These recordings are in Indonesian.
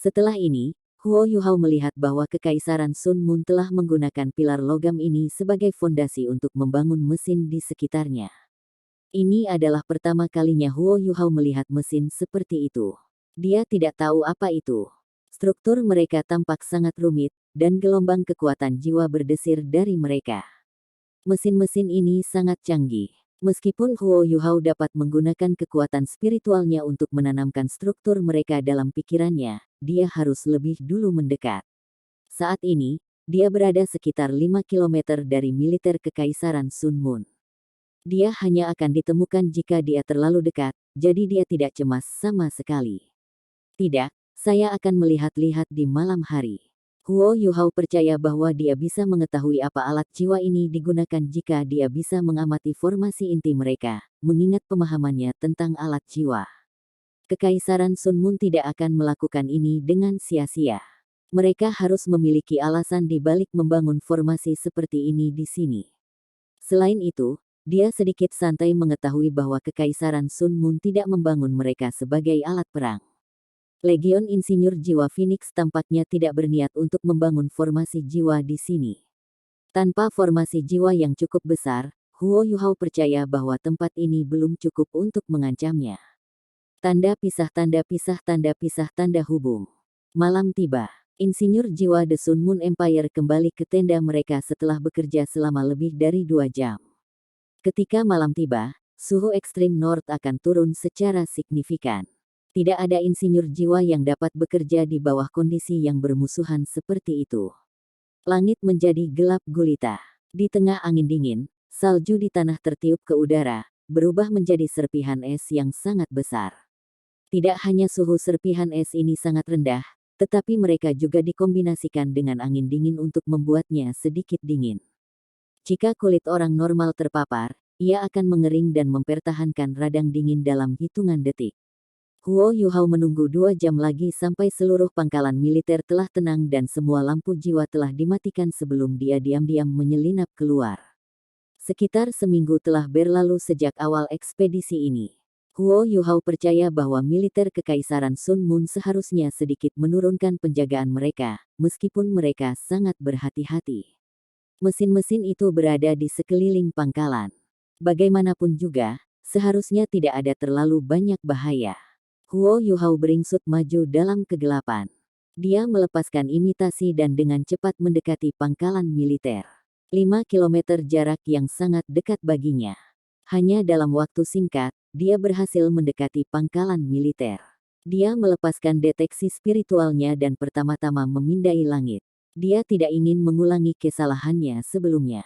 Setelah ini, Huo Yuhao melihat bahwa Kekaisaran Sun Moon telah menggunakan pilar logam ini sebagai fondasi untuk membangun mesin di sekitarnya. Ini adalah pertama kalinya Huo Yuhao melihat mesin seperti itu. Dia tidak tahu apa itu. Struktur mereka tampak sangat rumit, dan gelombang kekuatan jiwa berdesir dari mereka. Mesin-mesin ini sangat canggih. Meskipun Huo Yuhao dapat menggunakan kekuatan spiritualnya untuk menanamkan struktur mereka dalam pikirannya, dia harus lebih dulu mendekat. Saat ini, dia berada sekitar 5 kilometer dari militer Kekaisaran Sun Moon. Dia hanya akan ditemukan jika dia terlalu dekat, jadi dia tidak cemas sama sekali. Tidak, saya akan melihat-lihat di malam hari. Huo Yuhao percaya bahwa dia bisa mengetahui apa alat jiwa ini digunakan jika dia bisa mengamati formasi inti mereka, mengingat pemahamannya tentang alat jiwa. Kekaisaran Sun Moon tidak akan melakukan ini dengan sia-sia. Mereka harus memiliki alasan di balik membangun formasi seperti ini di sini. Selain itu, dia sedikit santai mengetahui bahwa Kekaisaran Sun Moon tidak membangun mereka sebagai alat perang. Legion Insinyur Jiwa Phoenix tampaknya tidak berniat untuk membangun formasi jiwa di sini. Tanpa formasi jiwa yang cukup besar, Huo Yuhao percaya bahwa tempat ini belum cukup untuk mengancamnya. Tanda pisah tanda pisah tanda pisah tanda hubung. Malam tiba. Insinyur Jiwa The Sun Moon Empire kembali ke tenda mereka setelah bekerja selama lebih dari 2 jam. Ketika malam tiba, suhu ekstrim North akan turun secara signifikan. Tidak ada insinyur jiwa yang dapat bekerja di bawah kondisi yang bermusuhan seperti itu. Langit menjadi gelap gulita. Di tengah angin dingin, salju di tanah tertiup ke udara, berubah menjadi serpihan es yang sangat besar. Tidak hanya suhu serpihan es ini sangat rendah, tetapi mereka juga dikombinasikan dengan angin dingin untuk membuatnya sedikit dingin. Jika kulit orang normal terpapar, ia akan mengering dan mempertahankan radang dingin dalam hitungan detik. Huo Yuhao menunggu 2 jam lagi sampai seluruh pangkalan militer telah tenang dan semua lampu jiwa telah dimatikan sebelum dia diam-diam menyelinap keluar. Sekitar seminggu telah berlalu sejak awal ekspedisi ini. Huo Yuhao percaya bahwa militer Kekaisaran Sun Moon seharusnya sedikit menurunkan penjagaan mereka, meskipun mereka sangat berhati-hati. Mesin-mesin itu berada di sekeliling pangkalan. Bagaimanapun juga, seharusnya tidak ada terlalu banyak bahaya. Huo Yuhao beringsut maju dalam kegelapan. Dia melepaskan imitasi dan dengan cepat mendekati pangkalan militer. 5 kilometer jarak yang sangat dekat baginya. Hanya dalam waktu singkat, dia berhasil mendekati pangkalan militer. Dia melepaskan deteksi spiritualnya dan pertama-tama memindai langit. Dia tidak ingin mengulangi kesalahannya sebelumnya.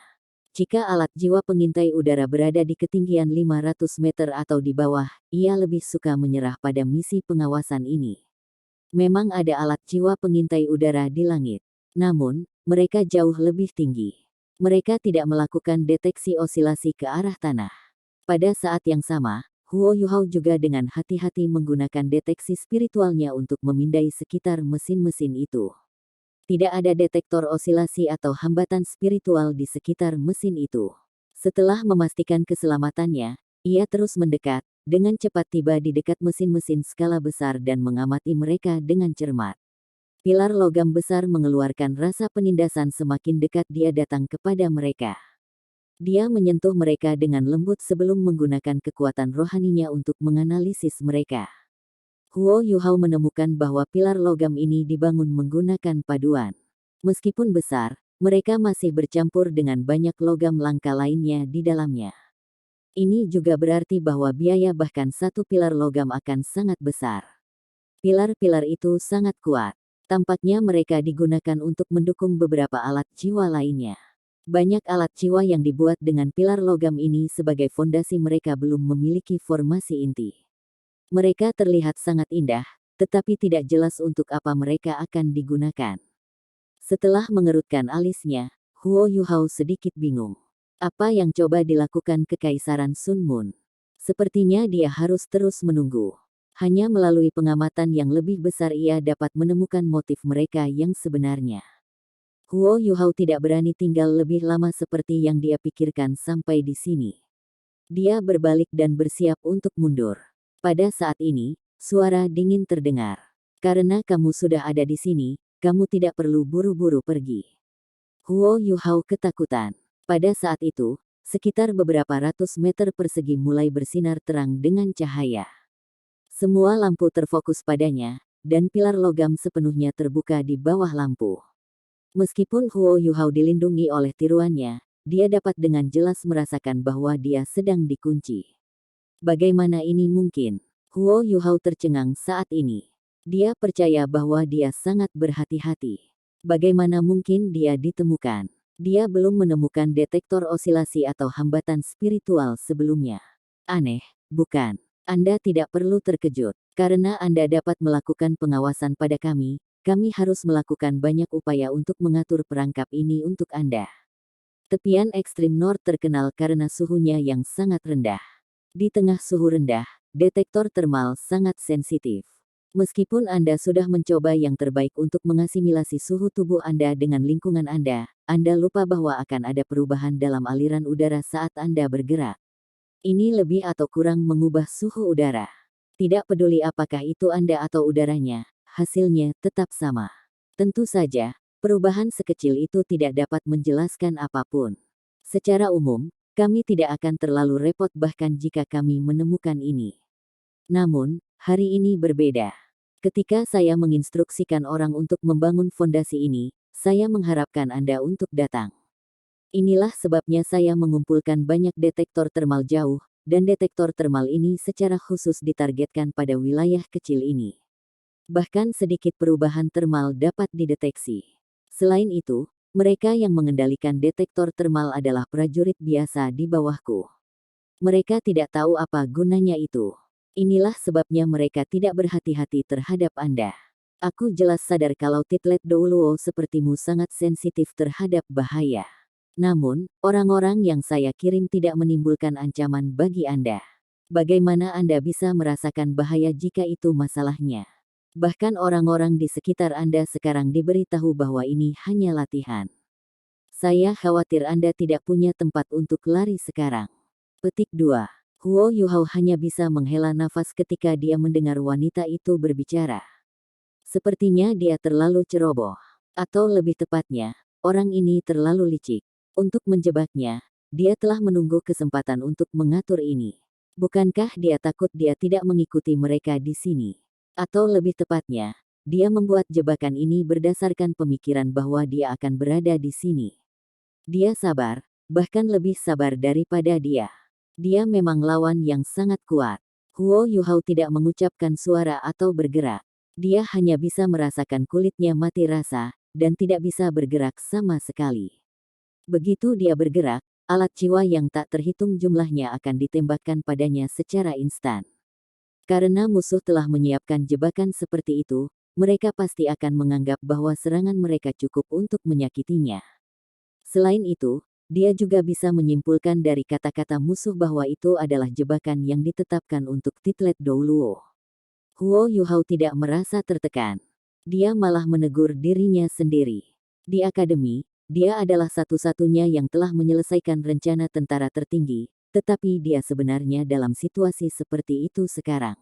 Jika alat jiwa pengintai udara berada di ketinggian 500 meter atau di bawah, ia lebih suka menyerah pada misi pengawasan ini. Memang ada alat jiwa pengintai udara di langit. Namun, mereka jauh lebih tinggi. Mereka tidak melakukan deteksi osilasi ke arah tanah. Pada saat yang sama, Huo Yuhao juga dengan hati-hati menggunakan deteksi spiritualnya untuk memindai sekitar mesin-mesin itu. Tidak ada detektor osilasi atau hambatan spiritual di sekitar mesin itu. Setelah memastikan keselamatannya, ia terus mendekat, dengan cepat tiba di dekat mesin-mesin skala besar dan mengamati mereka dengan cermat. Pilar logam besar mengeluarkan rasa penindasan semakin dekat dia datang kepada mereka. Dia menyentuh mereka dengan lembut sebelum menggunakan kekuatan rohaninya untuk menganalisis mereka. Huo Yuhao menemukan bahwa pilar logam ini dibangun menggunakan paduan. Meskipun besar, mereka masih bercampur dengan banyak logam langka lainnya di dalamnya. Ini juga berarti bahwa biaya bahkan satu pilar logam akan sangat besar. Pilar-pilar itu sangat kuat. Tampaknya mereka digunakan untuk mendukung beberapa alat jiwa lainnya. Banyak alat jiwa yang dibuat dengan pilar logam ini sebagai fondasi mereka belum memiliki formasi inti. Mereka terlihat sangat indah, tetapi tidak jelas untuk apa mereka akan digunakan. Setelah mengerutkan alisnya, Huo Yuhao sedikit bingung. Apa yang coba dilakukan Kekaisaran Sun Moon? Sepertinya dia harus terus menunggu. Hanya melalui pengamatan yang lebih besar ia dapat menemukan motif mereka yang sebenarnya. Huo Yuhao tidak berani tinggal lebih lama seperti yang dia pikirkan sampai di sini. Dia berbalik dan bersiap untuk mundur. Pada saat ini, suara dingin terdengar. Karena kamu sudah ada di sini, kamu tidak perlu buru-buru pergi. Huo Yuhao ketakutan. Pada saat itu, sekitar beberapa ratus meter persegi mulai bersinar terang dengan cahaya. Semua lampu terfokus padanya, dan pilar logam sepenuhnya terbuka di bawah lampu. Meskipun Huo Yuhao dilindungi oleh tiruannya, dia dapat dengan jelas merasakan bahwa dia sedang dikunci. Bagaimana ini mungkin? Huo Yuhao tercengang saat ini. Dia percaya bahwa dia sangat berhati-hati. Bagaimana mungkin dia ditemukan? Dia belum menemukan detektor osilasi atau hambatan spiritual sebelumnya. Aneh, bukan? Anda tidak perlu terkejut, karena Anda dapat melakukan pengawasan pada kami. Kami harus melakukan banyak upaya untuk mengatur perangkap ini untuk Anda. Tepian ekstrim North terkenal karena suhunya yang sangat rendah. Di tengah suhu rendah, detektor termal sangat sensitif. Meskipun Anda sudah mencoba yang terbaik untuk mengasimilasi suhu tubuh Anda dengan lingkungan Anda lupa bahwa akan ada perubahan dalam aliran udara saat Anda bergerak. Ini lebih atau kurang mengubah suhu udara. Tidak peduli apakah itu Anda atau udaranya, hasilnya tetap sama. Tentu saja, perubahan sekecil itu tidak dapat menjelaskan apapun. Secara umum, kami tidak akan terlalu repot bahkan jika kami menemukan ini. Namun, hari ini berbeda. Ketika saya menginstruksikan orang untuk membangun fondasi ini, saya mengharapkan Anda untuk datang. Inilah sebabnya saya mengumpulkan banyak detektor termal jauh, dan detektor termal ini secara khusus ditargetkan pada wilayah kecil ini. Bahkan sedikit perubahan termal dapat dideteksi. Selain itu, mereka yang mengendalikan detektor termal adalah prajurit biasa di bawahku. Mereka tidak tahu apa gunanya itu. Inilah sebabnya mereka tidak berhati-hati terhadap Anda. Aku jelas sadar kalau Titlet Douluo sepertimu sangat sensitif terhadap bahaya. Namun, orang-orang yang saya kirim tidak menimbulkan ancaman bagi Anda. Bagaimana Anda bisa merasakan bahaya jika itu masalahnya? Bahkan orang-orang di sekitar Anda sekarang diberitahu bahwa ini hanya latihan. Saya khawatir Anda tidak punya tempat untuk lari sekarang. Petik 2. Huo Yuhao hanya bisa menghela nafas ketika dia mendengar wanita itu berbicara. Sepertinya dia terlalu ceroboh. Atau lebih tepatnya, orang ini terlalu licik. Untuk menjebaknya, dia telah menunggu kesempatan untuk mengatur ini. Bukankah dia takut dia tidak mengikuti mereka di sini? Atau lebih tepatnya, dia membuat jebakan ini berdasarkan pemikiran bahwa dia akan berada di sini. Dia sabar, bahkan lebih sabar daripada dia. Dia memang lawan yang sangat kuat. Huo Yuhao tidak mengucapkan suara atau bergerak. Dia hanya bisa merasakan kulitnya mati rasa, dan tidak bisa bergerak sama sekali. Begitu dia bergerak, alat jiwa yang tak terhitung jumlahnya akan ditembakkan padanya secara instan. Karena musuh telah menyiapkan jebakan seperti itu, mereka pasti akan menganggap bahwa serangan mereka cukup untuk menyakitinya. Selain itu, dia juga bisa menyimpulkan dari kata-kata musuh bahwa itu adalah jebakan yang ditetapkan untuk Titlet Douluo. Huo Yuhao tidak merasa tertekan. Dia malah menegur dirinya sendiri. Di akademi, dia adalah satu-satunya yang telah menyelesaikan rencana tentara tertinggi, tetapi dia sebenarnya dalam situasi seperti itu sekarang.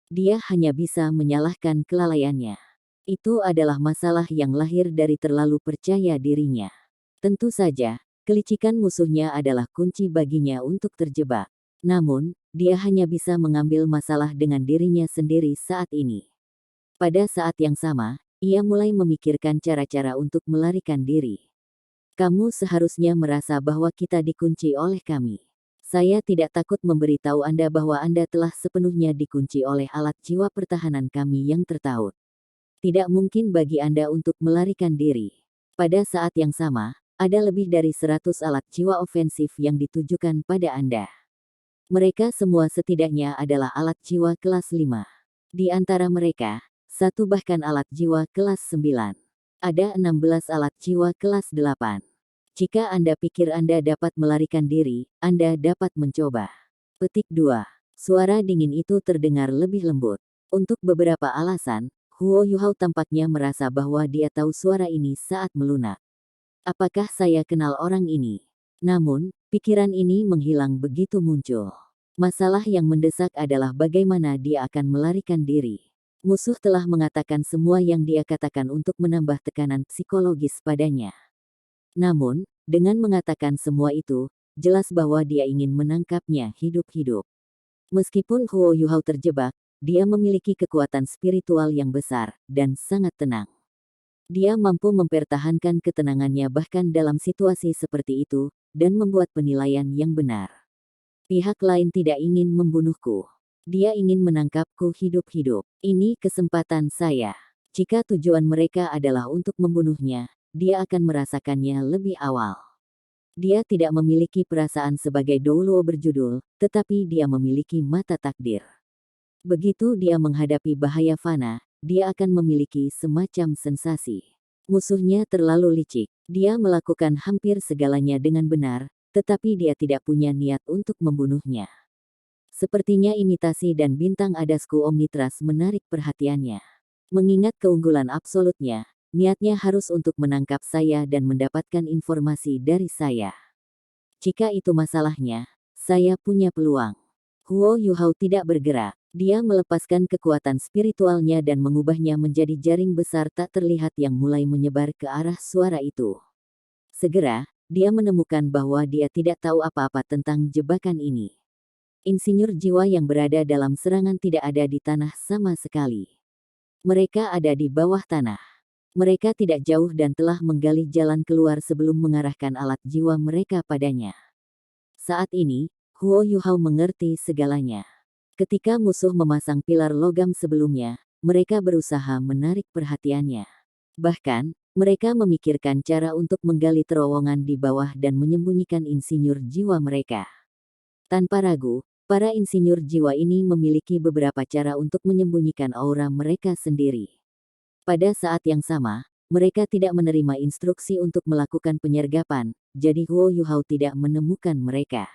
Dia hanya bisa menyalahkan kelalaiannya. Itu adalah masalah yang lahir dari terlalu percaya dirinya. Tentu saja, kelicikan musuhnya adalah kunci baginya untuk terjebak. Namun, dia hanya bisa mengambil masalah dengan dirinya sendiri saat ini. Pada saat yang sama, ia mulai memikirkan cara-cara untuk melarikan diri. Kamu seharusnya merasa bahwa kita dikunci oleh kami. Saya tidak takut memberitahu Anda bahwa Anda telah sepenuhnya dikunci oleh alat jiwa pertahanan kami yang tertaut. Tidak mungkin bagi Anda untuk melarikan diri. Pada saat yang sama, ada lebih dari 100 alat jiwa ofensif yang ditujukan pada Anda. Mereka semua setidaknya adalah alat jiwa kelas 5. Di antara mereka, satu bahkan alat jiwa kelas 9. Ada 16 alat jiwa kelas 8. Jika Anda pikir Anda dapat melarikan diri, Anda dapat mencoba. Petik 2. Suara dingin itu terdengar lebih lembut. Untuk beberapa alasan, Huo Yuhao tampaknya merasa bahwa dia tahu suara ini saat melunak. Apakah saya kenal orang ini? Namun, pikiran ini menghilang begitu muncul. Masalah yang mendesak adalah bagaimana dia akan melarikan diri. Musuh telah mengatakan semua yang dia katakan untuk menambah tekanan psikologis padanya. Namun, dengan mengatakan semua itu, jelas bahwa dia ingin menangkapnya hidup-hidup. Meskipun Huo Yuhao terjebak, dia memiliki kekuatan spiritual yang besar dan sangat tenang. Dia mampu mempertahankan ketenangannya bahkan dalam situasi seperti itu, dan membuat penilaian yang benar. Pihak lain tidak ingin membunuhku. Dia ingin menangkapku hidup-hidup. Ini kesempatan saya. Jika tujuan mereka adalah untuk membunuhnya, dia akan merasakannya lebih awal. Dia tidak memiliki perasaan sebagai Douluo berjudul, tetapi dia memiliki mata takdir. Begitu dia menghadapi bahaya fana, dia akan memiliki semacam sensasi. Musuhnya terlalu licik. Dia melakukan hampir segalanya dengan benar, tetapi dia tidak punya niat untuk membunuhnya. Sepertinya imitasi dan bintang adasku Omnitras menarik perhatiannya. Mengingat keunggulan absolutnya, niatnya harus untuk menangkap saya dan mendapatkan informasi dari saya. Jika itu masalahnya, saya punya peluang. Huo Yuhao tidak bergerak. Dia melepaskan kekuatan spiritualnya dan mengubahnya menjadi jaring besar tak terlihat yang mulai menyebar ke arah suara itu. Segera, dia menemukan bahwa dia tidak tahu apa-apa tentang jebakan ini. Insinyur jiwa yang berada dalam serangan tidak ada di tanah sama sekali. Mereka ada di bawah tanah. Mereka tidak jauh dan telah menggali jalan keluar sebelum mengarahkan alat jiwa mereka padanya. Saat ini, Huo Yuhao mengerti segalanya. Ketika musuh memasang pilar logam sebelumnya, mereka berusaha menarik perhatiannya. Bahkan, mereka memikirkan cara untuk menggali terowongan di bawah dan menyembunyikan insinyur jiwa mereka. Tanpa ragu, para insinyur jiwa ini memiliki beberapa cara untuk menyembunyikan aura mereka sendiri. Pada saat yang sama, mereka tidak menerima instruksi untuk melakukan penyergapan, jadi Huo Yuhao tidak menemukan mereka.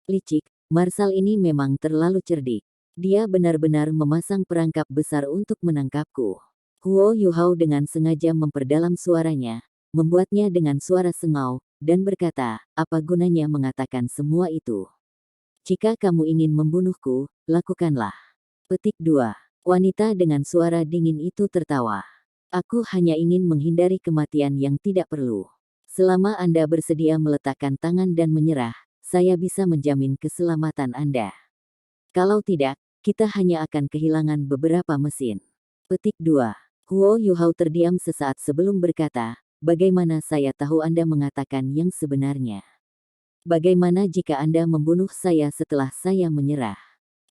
Licik, Marsal ini memang terlalu cerdik. Dia benar-benar memasang perangkap besar untuk menangkapku. Huo Yuhao dengan sengaja memperdalam suaranya, membuatnya dengan suara sengau, dan berkata, apa gunanya mengatakan semua itu? Jika kamu ingin membunuhku, lakukanlah. Petik 2. Wanita dengan suara dingin itu tertawa. Aku hanya ingin menghindari kematian yang tidak perlu. Selama Anda bersedia meletakkan tangan dan menyerah, saya bisa menjamin keselamatan Anda. Kalau tidak, kita hanya akan kehilangan beberapa mesin. Petik 2. Huo Yuhao terdiam sesaat sebelum berkata, bagaimana saya tahu Anda mengatakan yang sebenarnya? Bagaimana jika Anda membunuh saya setelah saya menyerah?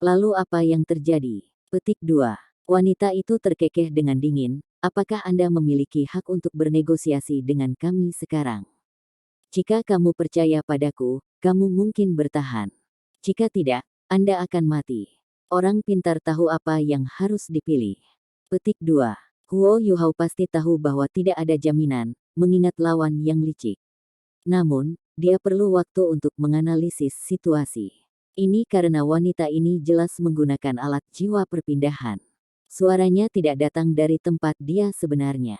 Lalu apa yang terjadi? Petik 2. Wanita itu terkekeh dengan dingin, apakah Anda memiliki hak untuk bernegosiasi dengan kami sekarang? Jika kamu percaya padaku, kamu mungkin bertahan. Jika tidak, Anda akan mati. Orang pintar tahu apa yang harus dipilih. Petik 2. Huo Yuhao pasti tahu bahwa tidak ada jaminan, mengingat lawan yang licik. Namun, dia perlu waktu untuk menganalisis situasi. Ini karena wanita ini jelas menggunakan alat jiwa perpindahan. Suaranya tidak datang dari tempat dia sebenarnya.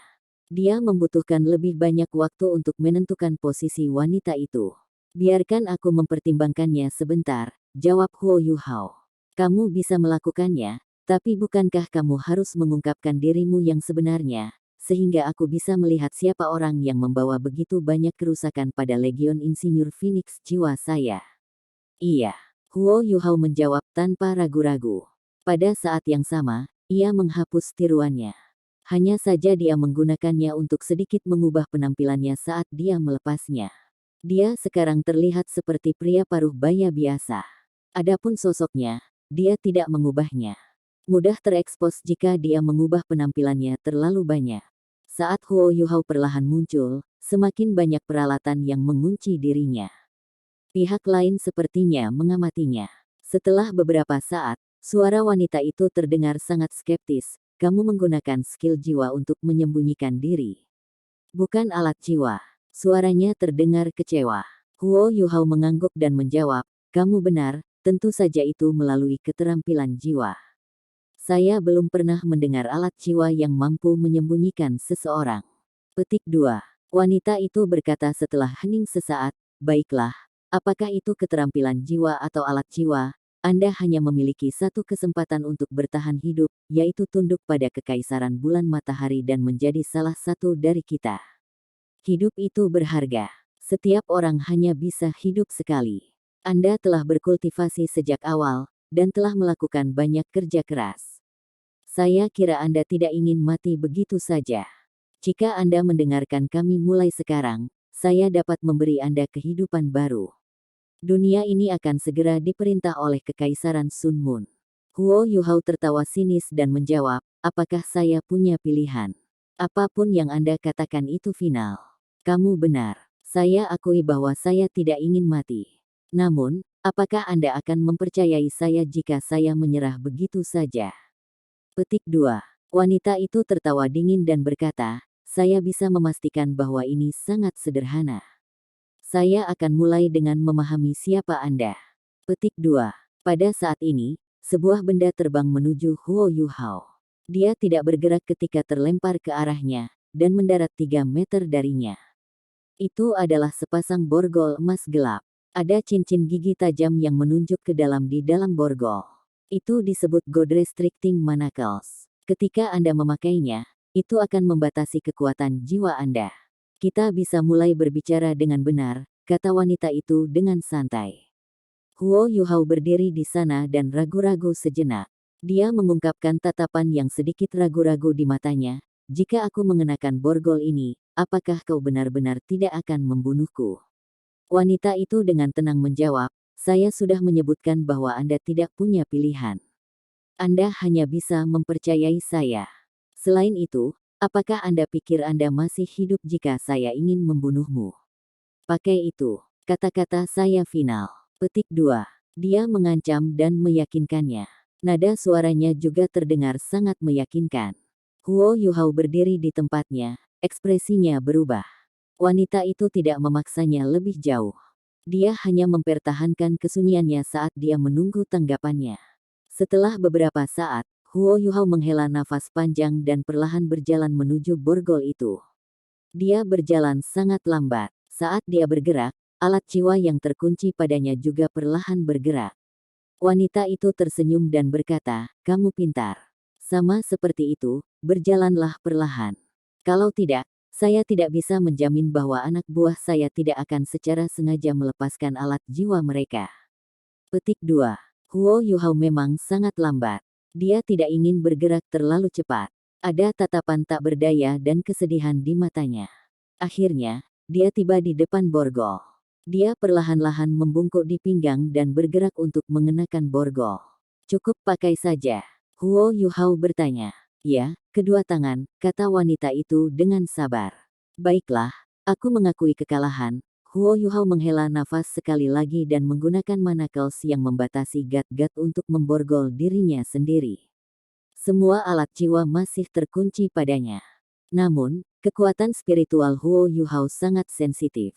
Dia membutuhkan lebih banyak waktu untuk menentukan posisi wanita itu. Biarkan aku mempertimbangkannya sebentar, jawab Huo Yuhao. Kamu bisa melakukannya, tapi bukankah kamu harus mengungkapkan dirimu yang sebenarnya, sehingga aku bisa melihat siapa orang yang membawa begitu banyak kerusakan pada Legion Insinyur Phoenix jiwa saya? Iya, Huo Yuhao menjawab tanpa ragu-ragu. Pada saat yang sama, ia menghapus tiruannya. Hanya saja dia menggunakannya untuk sedikit mengubah penampilannya saat dia melepasnya. Dia sekarang terlihat seperti pria paruh baya biasa. Adapun sosoknya, dia tidak mengubahnya. Mudah terekspos jika dia mengubah penampilannya terlalu banyak. Saat Huo Yuhao perlahan muncul, semakin banyak peralatan yang mengunci dirinya. Pihak lain sepertinya mengamatinya. Setelah beberapa saat, suara wanita itu terdengar sangat skeptis. Kamu menggunakan skill jiwa untuk menyembunyikan diri. Bukan alat jiwa. Suaranya terdengar kecewa. Huo Yuhao mengangguk dan menjawab, kamu benar, tentu saja itu melalui keterampilan jiwa. Saya belum pernah mendengar alat jiwa yang mampu menyembunyikan seseorang. Petik 2. Wanita itu berkata setelah hening sesaat, baiklah, apakah itu keterampilan jiwa atau alat jiwa, Anda hanya memiliki satu kesempatan untuk bertahan hidup, yaitu tunduk pada kekaisaran bulan matahari dan menjadi salah satu dari kita. Hidup itu berharga. Setiap orang hanya bisa hidup sekali. Anda telah berkultivasi sejak awal, dan telah melakukan banyak kerja keras. Saya kira Anda tidak ingin mati begitu saja. Jika Anda mendengarkan kami mulai sekarang, saya dapat memberi Anda kehidupan baru. Dunia ini akan segera diperintah oleh Kekaisaran Sun Moon. Huo Yuhao tertawa sinis dan menjawab, apakah saya punya pilihan? Apapun yang Anda katakan itu final. Kamu benar. Saya akui bahwa saya tidak ingin mati. Namun, apakah Anda akan mempercayai saya jika saya menyerah begitu saja? Petik 2. Wanita itu tertawa dingin dan berkata, saya bisa memastikan bahwa ini sangat sederhana. Saya akan mulai dengan memahami siapa Anda. Petik 2. Pada saat ini, sebuah benda terbang menuju Huo Yuhao. Dia tidak bergerak ketika terlempar ke arahnya, dan mendarat 3 meter darinya. Itu adalah sepasang borgol emas gelap. Ada cincin gigi tajam yang menunjuk ke dalam di dalam borgol. Itu disebut God Restricting Manacles. Ketika Anda memakainya, itu akan membatasi kekuatan jiwa Anda. Kita bisa mulai berbicara dengan benar, kata wanita itu dengan santai. Huo Yuhao berdiri di sana dan ragu-ragu sejenak. Dia mengungkapkan tatapan yang sedikit ragu-ragu di matanya. Jika aku mengenakan borgol ini, apakah kau benar-benar tidak akan membunuhku? Wanita itu dengan tenang menjawab, saya sudah menyebutkan bahwa Anda tidak punya pilihan. Anda hanya bisa mempercayai saya. Selain itu, apakah Anda pikir Anda masih hidup jika saya ingin membunuhmu? Pakai itu. Kata-kata saya final. Petik 2. Dia mengancam dan meyakinkannya. Nada suaranya juga terdengar sangat meyakinkan. Huo Yuhao berdiri di tempatnya, ekspresinya berubah. Wanita itu tidak memaksanya lebih jauh. Dia hanya mempertahankan kesunyiannya saat dia menunggu tanggapannya. Setelah beberapa saat, Huo Yuhao menghela nafas panjang dan perlahan berjalan menuju borgol itu. Dia berjalan sangat lambat. Saat dia bergerak, alat jiwa yang terkunci padanya juga perlahan bergerak. Wanita itu tersenyum dan berkata, kamu pintar. Sama seperti itu, berjalanlah perlahan. Kalau tidak, saya tidak bisa menjamin bahwa anak buah saya tidak akan secara sengaja melepaskan alat jiwa mereka. Petik 2. Huo Yuhao memang sangat lambat. Dia tidak ingin bergerak terlalu cepat. Ada tatapan tak berdaya dan kesedihan di matanya. Akhirnya, dia tiba di depan borgol. Dia perlahan-lahan membungkuk di pinggang dan bergerak untuk mengenakan borgol. Cukup pakai saja. Huo Yuhao bertanya. Ya, kedua tangan, kata wanita itu dengan sabar. Baiklah, aku mengakui kekalahan. Huo Yuhao menghela nafas sekali lagi dan menggunakan manacles yang membatasi gat-gat untuk memborgol dirinya sendiri. Semua alat jiwa masih terkunci padanya. Namun, kekuatan spiritual Huo Yuhao sangat sensitif.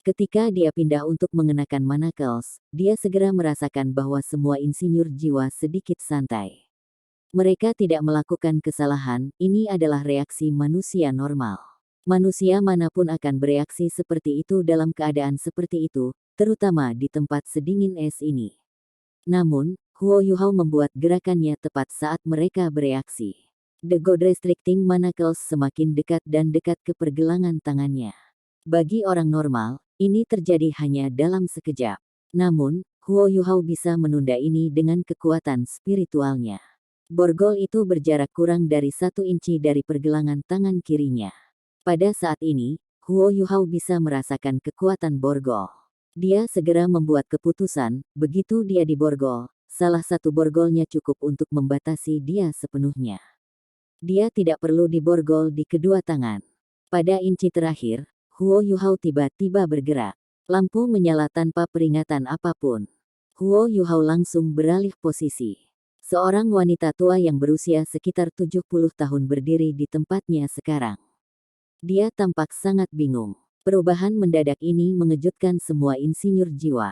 Ketika dia pindah untuk mengenakan manacles, dia segera merasakan bahwa semua insinyur jiwa sedikit santai. Mereka tidak melakukan kesalahan, ini adalah reaksi manusia normal. Manusia manapun akan bereaksi seperti itu dalam keadaan seperti itu, terutama di tempat sedingin es ini. Namun, Huo Yuhao membuat gerakannya tepat saat mereka bereaksi. The God Restricting Manacles semakin dekat dan dekat ke pergelangan tangannya. Bagi orang normal, ini terjadi hanya dalam sekejap. Namun, Huo Yuhao bisa menunda ini dengan kekuatan spiritualnya. Borgol itu berjarak kurang dari 1 inci dari pergelangan tangan kirinya. Pada saat ini, Huo Yuhao bisa merasakan kekuatan borgol. Dia segera membuat keputusan, begitu dia di borgol, salah satu borgolnya cukup untuk membatasi dia sepenuhnya. Dia tidak perlu diborgol di kedua tangan. Pada inci terakhir, Huo Yuhao tiba-tiba bergerak. Lampu menyala tanpa peringatan apapun. Huo Yuhao langsung beralih posisi. Seorang wanita tua yang berusia sekitar 70 tahun berdiri di tempatnya sekarang. Dia tampak sangat bingung. Perubahan mendadak ini mengejutkan semua insinyur jiwa.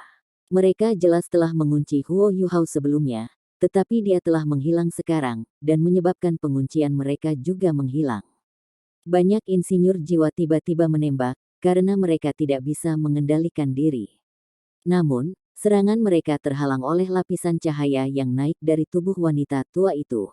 Mereka jelas telah mengunci Huo Yuhao sebelumnya, tetapi dia telah menghilang sekarang, dan menyebabkan penguncian mereka juga menghilang. Banyak insinyur jiwa tiba-tiba menembak, karena mereka tidak bisa mengendalikan diri. Namun, Serangan mereka terhalang oleh lapisan cahaya yang naik dari tubuh wanita tua itu.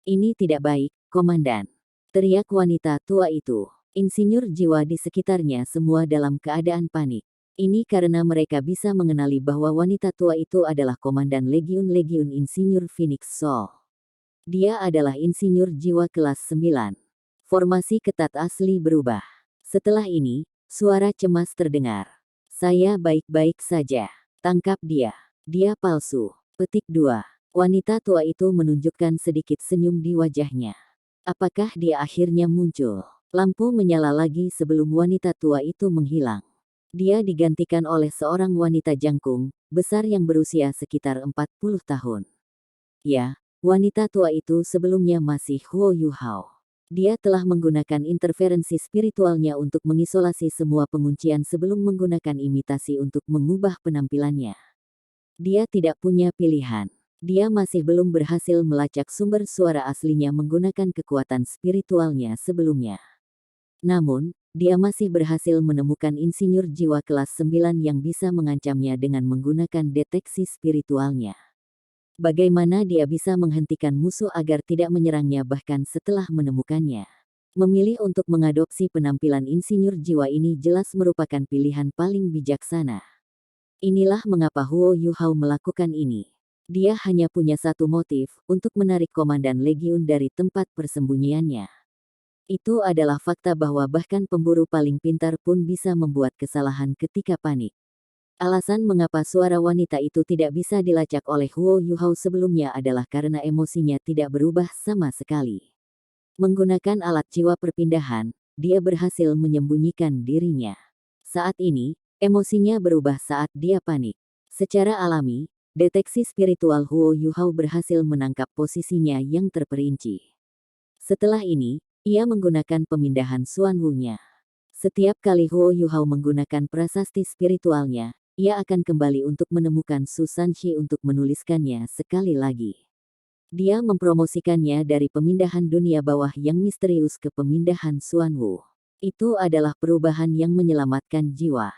"Ini tidak baik, Komandan," teriak wanita tua itu. Insinyur jiwa di sekitarnya semua dalam keadaan panik. Ini karena mereka bisa mengenali bahwa wanita tua itu adalah Komandan Legiun Insinyur Phoenix Soul. Dia adalah insinyur jiwa kelas 9. Formasi ketat asli berubah. Setelah ini, suara cemas terdengar. "Saya baik-baik saja. Tangkap dia. Dia palsu." Petik 2. Wanita tua itu menunjukkan sedikit senyum di wajahnya. Apakah dia akhirnya muncul? Lampu menyala lagi sebelum wanita tua itu menghilang. Dia digantikan oleh seorang wanita jangkung, besar yang berusia sekitar 40 tahun. Ya, wanita tua itu sebelumnya masih Huo Yuhao. Dia telah menggunakan interferensi spiritualnya untuk mengisolasi semua penguncian sebelum menggunakan imitasi untuk mengubah penampilannya. Dia tidak punya pilihan. Dia masih belum berhasil melacak sumber suara aslinya menggunakan kekuatan spiritualnya sebelumnya. Namun, dia masih berhasil menemukan insinyur jiwa kelas 9 yang bisa mengancamnya dengan menggunakan deteksi spiritualnya. Bagaimana dia bisa menghentikan musuh agar tidak menyerangnya bahkan setelah menemukannya? Memilih untuk mengadopsi penampilan insinyur jiwa ini jelas merupakan pilihan paling bijaksana. Inilah mengapa Huo Yuhao melakukan ini. Dia hanya punya satu motif, untuk menarik Komandan Legiun dari tempat persembunyiannya. Itu adalah fakta bahwa bahkan pemburu paling pintar pun bisa membuat kesalahan ketika panik. Alasan mengapa suara wanita itu tidak bisa dilacak oleh Huo Yuhao sebelumnya adalah karena emosinya tidak berubah sama sekali. Menggunakan alat jiwa perpindahan, dia berhasil menyembunyikan dirinya. Saat ini, emosinya berubah saat dia panik. Secara alami, deteksi spiritual Huo Yuhao berhasil menangkap posisinya yang terperinci. Setelah ini, ia menggunakan pemindahan Xuan Wu-nya. Setiap kali Huo Yuhao menggunakan prasasti spiritualnya, ia akan kembali untuk menemukan Su Sanxi untuk menuliskannya sekali lagi. Dia mempromosikannya dari pemindahan dunia bawah yang misterius ke pemindahan Xuan Wu. Itu adalah perubahan yang menyelamatkan jiwa.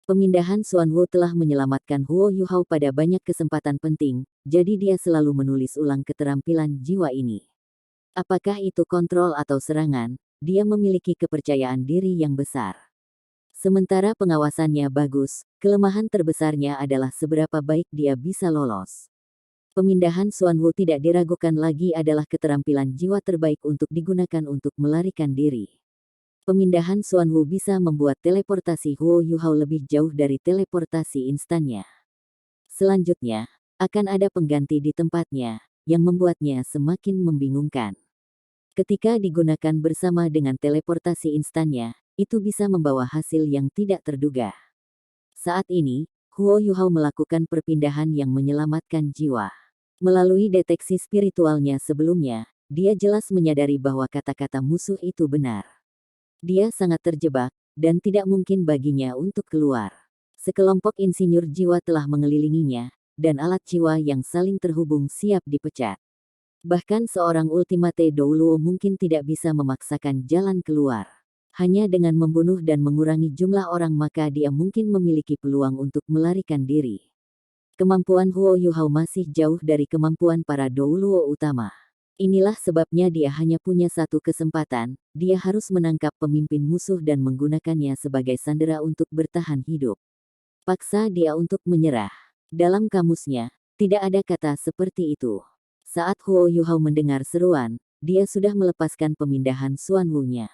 Pemindahan Xuan Wu telah menyelamatkan Huo Yuhao pada banyak kesempatan penting, jadi dia selalu menulis ulang keterampilan jiwa ini. Apakah itu kontrol atau serangan, dia memiliki kepercayaan diri yang besar. Sementara pengawasannya bagus, kelemahan terbesarnya adalah seberapa baik dia bisa lolos. Pemindahan Xuan Wu tidak diragukan lagi adalah keterampilan jiwa terbaik untuk digunakan untuk melarikan diri. Pemindahan Xuan Wu bisa membuat teleportasi Huo Yuhao lebih jauh dari teleportasi instannya. Selanjutnya, akan ada pengganti di tempatnya, yang membuatnya semakin membingungkan. Ketika digunakan bersama dengan teleportasi instannya, itu bisa membawa hasil yang tidak terduga. Saat ini, Huo Yuhao melakukan perpindahan yang menyelamatkan jiwa. Melalui deteksi spiritualnya sebelumnya, dia jelas menyadari bahwa kata-kata musuh itu benar. Dia sangat terjebak, dan tidak mungkin baginya untuk keluar. Sekelompok insinyur jiwa telah mengelilinginya, dan alat jiwa yang saling terhubung siap dipecat. Bahkan seorang Ultimate Douluo mungkin tidak bisa memaksakan jalan keluar. Hanya dengan membunuh dan mengurangi jumlah orang maka dia mungkin memiliki peluang untuk melarikan diri. Kemampuan Huo Yuhao masih jauh dari kemampuan para Douluo utama. Inilah sebabnya dia hanya punya satu kesempatan, dia harus menangkap pemimpin musuh dan menggunakannya sebagai sandera untuk bertahan hidup. Paksa dia untuk menyerah. Dalam kamusnya, tidak ada kata seperti itu. Saat Huo Yuhao mendengar seruan, dia sudah melepaskan pemindahan Xuan Wu-nya.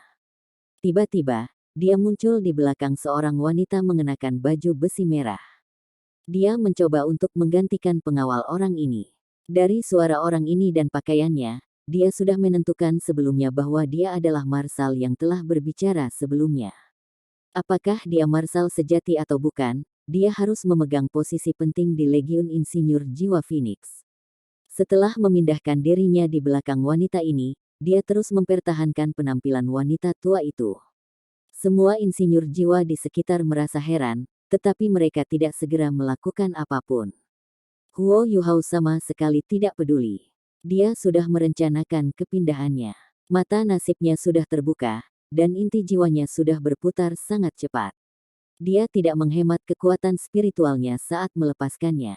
Tiba-tiba, dia muncul di belakang seorang wanita mengenakan baju besi merah. Dia mencoba untuk menggantikan pengawal orang ini. Dari suara orang ini dan pakaiannya, dia sudah menentukan sebelumnya bahwa dia adalah Marsal yang telah berbicara sebelumnya. Apakah dia Marsal sejati atau bukan, dia harus memegang posisi penting di Legiun Insinyur Jiwa Phoenix. Setelah memindahkan dirinya di belakang wanita ini, dia terus mempertahankan penampilan wanita tua itu. Semua insinyur jiwa di sekitar merasa heran, tetapi mereka tidak segera melakukan apapun. Huo Yuhao sama sekali tidak peduli. Dia sudah merencanakan kepindahannya. Mata nasibnya sudah terbuka, dan inti jiwanya sudah berputar sangat cepat. Dia tidak menghemat kekuatan spiritualnya saat melepaskannya.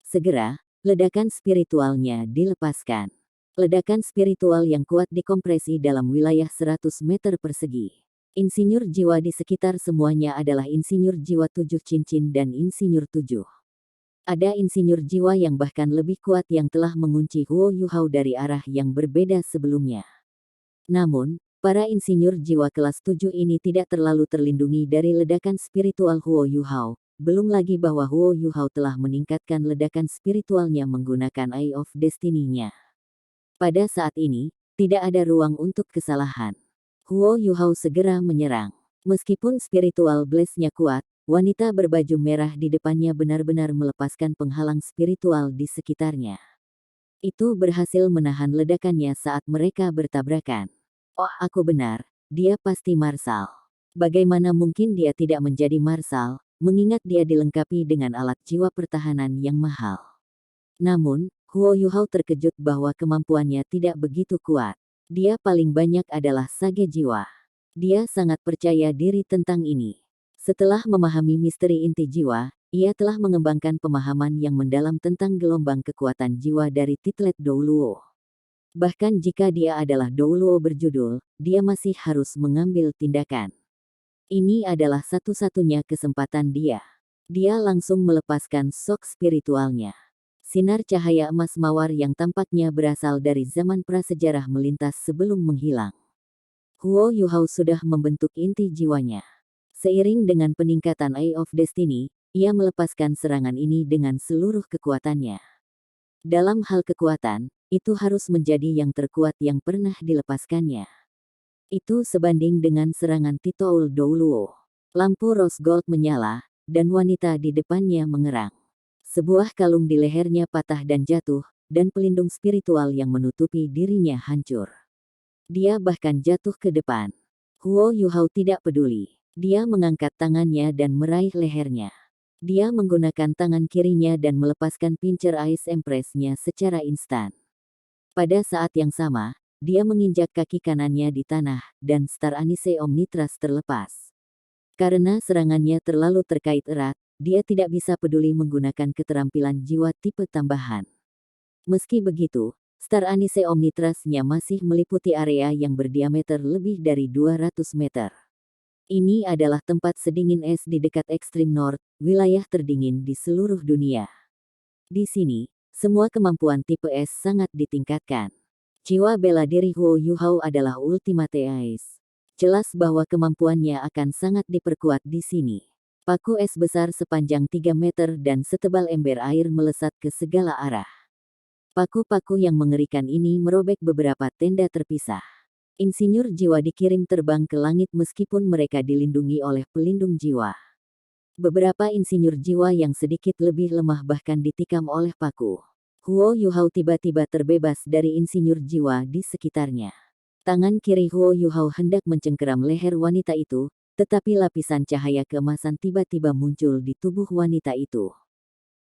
Segera, ledakan spiritualnya dilepaskan. Ledakan spiritual yang kuat dikompresi dalam wilayah 100 meter persegi. Insinyur jiwa di sekitar semuanya adalah insinyur jiwa 7 cincin dan insinyur 7. Ada insinyur jiwa yang bahkan lebih kuat yang telah mengunci Huo Yuhao dari arah yang berbeda sebelumnya. Namun, para insinyur jiwa kelas 7 ini tidak terlalu terlindungi dari ledakan spiritual Huo Yuhao. Belum lagi bahwa Huo Yuhao telah meningkatkan ledakan spiritualnya menggunakan Eye of Destiny-nya. Pada saat ini, tidak ada ruang untuk kesalahan. Huo Yuhao segera menyerang. Meskipun spiritual blaze-nya kuat, wanita berbaju merah di depannya benar-benar melepaskan penghalang spiritual di sekitarnya. Itu berhasil menahan ledakannya saat mereka bertabrakan. Oh, aku benar, dia pasti Marsal. Bagaimana mungkin dia tidak menjadi Marsal, mengingat dia dilengkapi dengan alat jiwa pertahanan yang mahal. Namun, Huo Yuhao terkejut bahwa kemampuannya tidak begitu kuat. Dia paling banyak adalah sage jiwa. Dia sangat percaya diri tentang ini. Setelah memahami misteri inti jiwa, ia telah mengembangkan pemahaman yang mendalam tentang gelombang kekuatan jiwa dari Titlet Douluo. Bahkan jika dia adalah Douluo berjudul, dia masih harus mengambil tindakan. Ini adalah satu-satunya kesempatan dia. Dia langsung melepaskan shock spiritualnya. Sinar cahaya emas mawar yang tampaknya berasal dari zaman prasejarah melintas sebelum menghilang. Huo Yuhao sudah membentuk inti jiwanya. Seiring dengan peningkatan Eye of Destiny, ia melepaskan serangan ini dengan seluruh kekuatannya. Dalam hal kekuatan, itu harus menjadi yang terkuat yang pernah dilepaskannya. Itu sebanding dengan serangan Titoul Douluo. Lampu rose gold menyala, dan wanita di depannya mengerang. Sebuah kalung di lehernya patah dan jatuh, dan pelindung spiritual yang menutupi dirinya hancur. Dia bahkan jatuh ke depan. Huo Yuhao tidak peduli. Dia mengangkat tangannya dan meraih lehernya. Dia menggunakan tangan kirinya dan melepaskan pincer Ice Empress-nya secara instan. Pada saat yang sama, dia menginjak kaki kanannya di tanah, dan Star Anise Omnitras terlepas. Karena serangannya terlalu terkait erat, dia tidak bisa peduli menggunakan keterampilan jiwa tipe tambahan. Meski begitu, Star Anise Omnitras-nya masih meliputi area yang berdiameter lebih dari 200 meter. Ini adalah tempat sedingin es di dekat ekstrim North, wilayah terdingin di seluruh dunia. Di sini, semua kemampuan tipe es sangat ditingkatkan. Jiwa bela diri Huo Yuhao adalah Ultimate Ice. Jelas bahwa kemampuannya akan sangat diperkuat di sini. Paku es besar sepanjang 3 meter dan setebal ember air melesat ke segala arah. Paku-paku yang mengerikan ini merobek beberapa tenda terpisah. Insinyur jiwa dikirim terbang ke langit meskipun mereka dilindungi oleh pelindung jiwa. Beberapa insinyur jiwa yang sedikit lebih lemah bahkan ditikam oleh paku. Huo Yuhao tiba-tiba terbebas dari insinyur jiwa di sekitarnya. Tangan kiri Huo Yuhao hendak mencengkeram leher wanita itu, tetapi lapisan cahaya keemasan tiba-tiba muncul di tubuh wanita itu.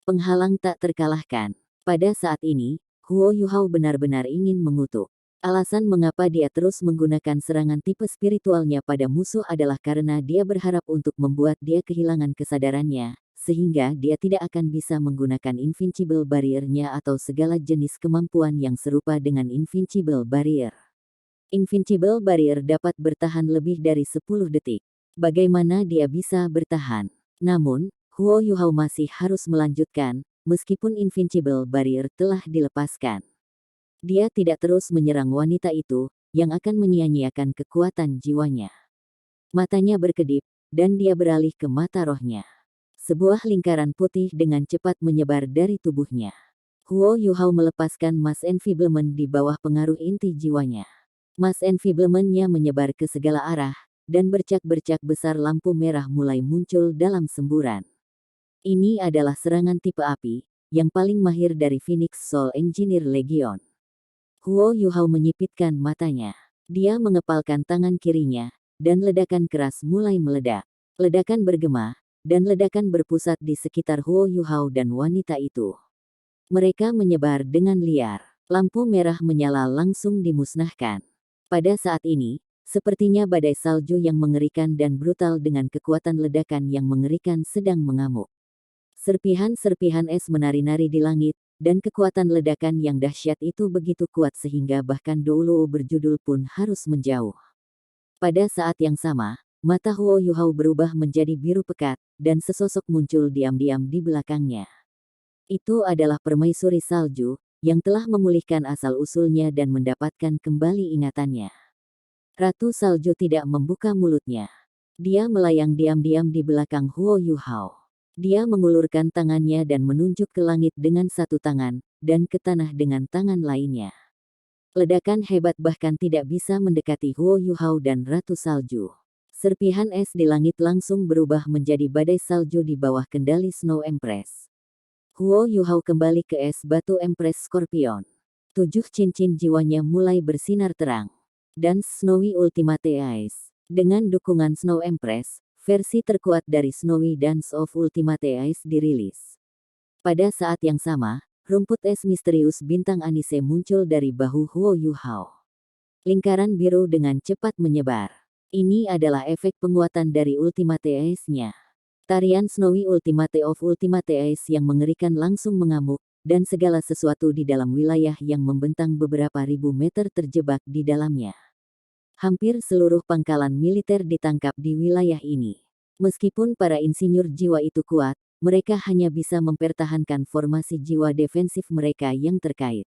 Penghalang tak terkalahkan. Pada saat ini, Huo Yuhao benar-benar ingin mengutuk. Alasan mengapa dia terus menggunakan serangan tipe spiritualnya pada musuh adalah karena dia berharap untuk membuat dia kehilangan kesadarannya, sehingga dia tidak akan bisa menggunakan Invincible Barrier-nya atau segala jenis kemampuan yang serupa dengan Invincible Barrier. Invincible Barrier dapat bertahan lebih dari 10 detik. Bagaimana dia bisa bertahan? Namun, Huo Yuhao masih harus melanjutkan, meskipun Invincible Barrier telah dilepaskan. Dia tidak terus menyerang wanita itu, yang akan menyia-nyiakan kekuatan jiwanya. Matanya berkedip, dan dia beralih ke mata rohnya. Sebuah lingkaran putih dengan cepat menyebar dari tubuhnya. Huo Yuhao melepaskan Mass Enfeeblement di bawah pengaruh inti jiwanya. Mass Enfeeblement-nya menyebar ke segala arah, dan bercak-bercak besar lampu merah mulai muncul dalam semburan. Ini adalah serangan tipe api, yang paling mahir dari Phoenix Soul Engineer Legion. Huo Yuhao menyipitkan matanya. Dia mengepalkan tangan kirinya, dan ledakan keras mulai meledak. Ledakan bergema, dan ledakan berpusat di sekitar Huo Yuhao dan wanita itu. Mereka menyebar dengan liar. Lampu merah menyala langsung dimusnahkan. Pada saat ini, sepertinya badai salju yang mengerikan dan brutal dengan kekuatan ledakan yang mengerikan sedang mengamuk. Serpihan-serpihan es menari-nari di langit, dan kekuatan ledakan yang dahsyat itu begitu kuat sehingga bahkan Douluo berjudul pun harus menjauh. Pada saat yang sama, mata Huo Yuhao berubah menjadi biru pekat, dan sesosok muncul diam-diam di belakangnya. Itu adalah permaisuri salju, yang telah memulihkan asal-usulnya dan mendapatkan kembali ingatannya. Ratu Salju tidak membuka mulutnya. Dia melayang diam-diam di belakang Huo Yuhao. Dia mengulurkan tangannya dan menunjuk ke langit dengan satu tangan, dan ke tanah dengan tangan lainnya. Ledakan hebat bahkan tidak bisa mendekati Huo Yuhao dan Ratu Salju. Serpihan es di langit langsung berubah menjadi badai salju di bawah kendali Snow Empress. Huo Yuhao kembali ke es batu Empress Scorpion. 7 cincin jiwanya mulai bersinar terang. Dan Snowy Ultimate Ice. Dengan dukungan Snow Empress, versi terkuat dari Snowy Dance of Ultimate Ice dirilis. Pada saat yang sama, rumput es misterius bintang Anise muncul dari bahu Huo Yuhao. Lingkaran biru dengan cepat menyebar. Ini adalah efek penguatan dari Ultimate Ice-nya. Tarian Snowy Ultimate of Ultimate Ice yang mengerikan langsung mengamuk, dan segala sesuatu di dalam wilayah yang membentang beberapa ribu meter terjebak di dalamnya. Hampir seluruh pangkalan militer ditangkap di wilayah ini. Meskipun para insinyur jiwa itu kuat, mereka hanya bisa mempertahankan formasi jiwa defensif mereka yang terkait.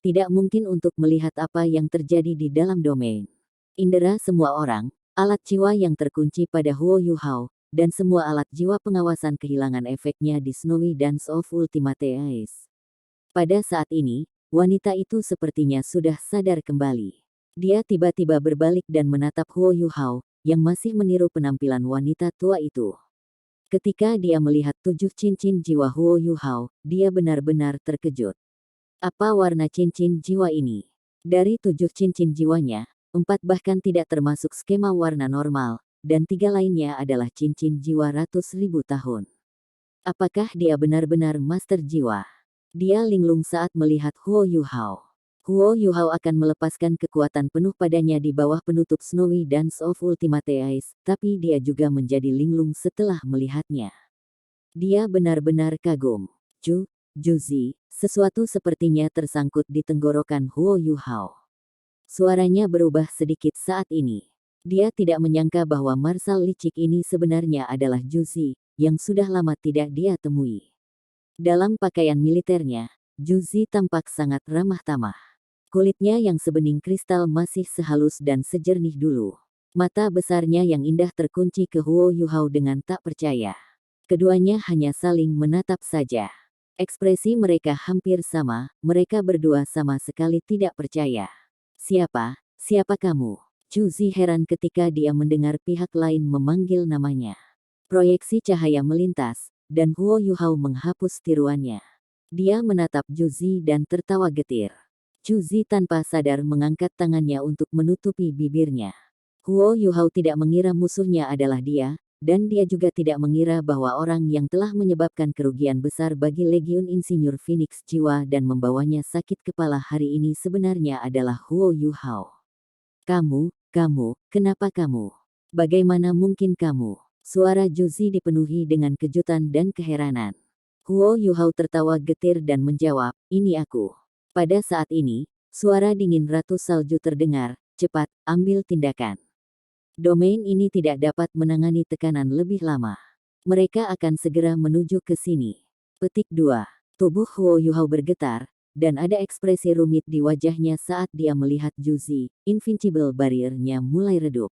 Tidak mungkin untuk melihat apa yang terjadi di dalam domain indera semua orang, alat jiwa yang terkunci pada Huo Yuhao, dan semua alat jiwa pengawasan kehilangan efeknya di Snowy Dance of Ultimate Ice. Pada saat ini, wanita itu sepertinya sudah sadar kembali. Dia tiba-tiba berbalik dan menatap Huo Yuhao, yang masih meniru penampilan wanita tua itu. Ketika dia melihat 7 cincin jiwa Huo Yuhao, dia benar-benar terkejut. Apa warna cincin jiwa ini? Dari 7 cincin jiwanya, 4 bahkan tidak termasuk skema warna normal, dan 3 lainnya adalah cincin jiwa ratus ribu tahun. Apakah dia benar-benar master jiwa? Dia linglung saat melihat Huo Yuhao. Huo Yuhao akan melepaskan kekuatan penuh padanya di bawah penutup Snowy Dance of Ultimate Ice, tapi dia juga menjadi linglung setelah melihatnya. Dia benar-benar kagum. Juzi, sesuatu sepertinya tersangkut di tenggorokan Huo Yuhao. Suaranya berubah sedikit saat ini. Dia tidak menyangka bahwa Marshal licik ini sebenarnya adalah Juzi, yang sudah lama tidak dia temui. Dalam pakaian militernya, Juzi tampak sangat ramah tamah. Kulitnya yang sebening kristal masih sehalus dan sejernih dulu. Mata besarnya yang indah terkunci ke Huo Yuhao dengan tak percaya. Keduanya hanya saling menatap saja. Ekspresi mereka hampir sama, mereka berdua sama sekali tidak percaya. Siapa kamu? Juzi heran ketika dia mendengar pihak lain memanggil namanya. Proyeksi cahaya melintas, dan Huo Yuhao menghapus tiruannya. Dia menatap Juzi dan tertawa getir. Juzi tanpa sadar mengangkat tangannya untuk menutupi bibirnya. Huo Yuhao tidak mengira musuhnya adalah dia, dan dia juga tidak mengira bahwa orang yang telah menyebabkan kerugian besar bagi Legiun Insinyur Phoenix Jiwa dan membawanya sakit kepala hari ini sebenarnya adalah Huo Yuhao. Kenapa kamu? Bagaimana mungkin kamu? Suara Juzi dipenuhi dengan kejutan dan keheranan. Huo Yuhao tertawa getir dan menjawab, ini aku. Pada saat ini, suara dingin Ratu Salju terdengar, cepat, ambil tindakan. Domain ini tidak dapat menangani tekanan lebih lama. Mereka akan segera menuju ke sini. Petik 2. Tubuh Huo Yuhao bergetar, dan ada ekspresi rumit di wajahnya saat dia melihat Juzi, invincible barrier-nya mulai redup.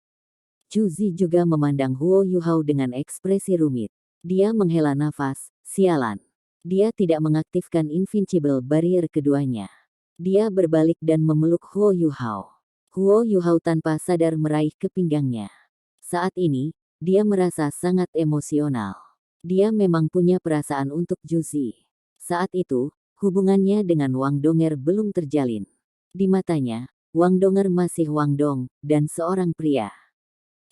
Juzi juga memandang Huo Yuhao dengan ekspresi rumit. Dia menghela nafas, sialan. Dia tidak mengaktifkan invincible barrier keduanya. Dia berbalik dan memeluk Huo Yuhao. Huo Yuhao tanpa sadar meraih ke pinggangnya. Saat ini, dia merasa sangat emosional. Dia memang punya perasaan untuk Juzi. Saat itu, hubungannya dengan Wang Donger belum terjalin. Di matanya, Wang Donger masih Wang Dong, dan seorang pria.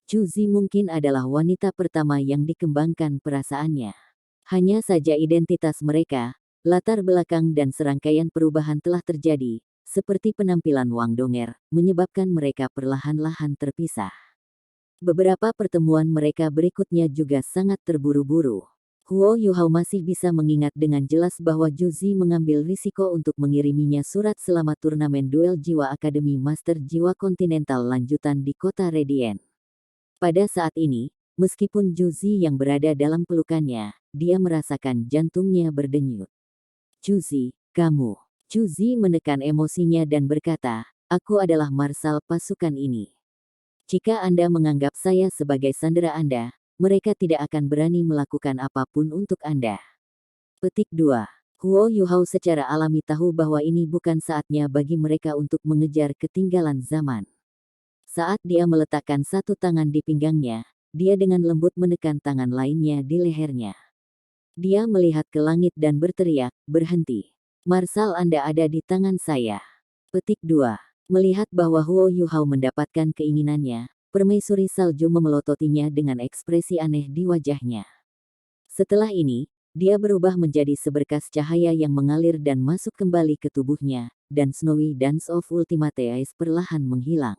Juzi mungkin adalah wanita pertama yang dikembangkan perasaannya. Hanya saja identitas mereka, latar belakang dan serangkaian perubahan telah terjadi, seperti penampilan Wang Donger, menyebabkan mereka perlahan-lahan terpisah. Beberapa pertemuan mereka berikutnya juga sangat terburu-buru. Huo Yuhao masih bisa mengingat dengan jelas bahwa Juzi mengambil risiko untuk mengiriminya surat selamat turnamen duel jiwa Akademi Master Jiwa Kontinental lanjutan di kota Radiant. Pada saat ini, meskipun Juzi yang berada dalam pelukannya, dia merasakan jantungnya berdenyut. Juzi, kamu. Juzi menekan emosinya dan berkata, aku adalah marsal pasukan ini. Jika Anda menganggap saya sebagai sandera Anda, mereka tidak akan berani melakukan apapun untuk Anda. Petik 2. Huo Yuhao secara alami tahu bahwa ini bukan saatnya bagi mereka untuk mengejar ketinggalan zaman. Saat dia meletakkan satu tangan di pinggangnya, dia dengan lembut menekan tangan lainnya di lehernya. Dia melihat ke langit dan berteriak, berhenti. Marsal Anda ada di tangan saya. Petik 2. Melihat bahwa Huo Yuhao mendapatkan keinginannya, permaisuri salju memelototinya dengan ekspresi aneh di wajahnya. Setelah ini, dia berubah menjadi seberkas cahaya yang mengalir dan masuk kembali ke tubuhnya, dan Snowy Dance of Ultimate Ice perlahan menghilang.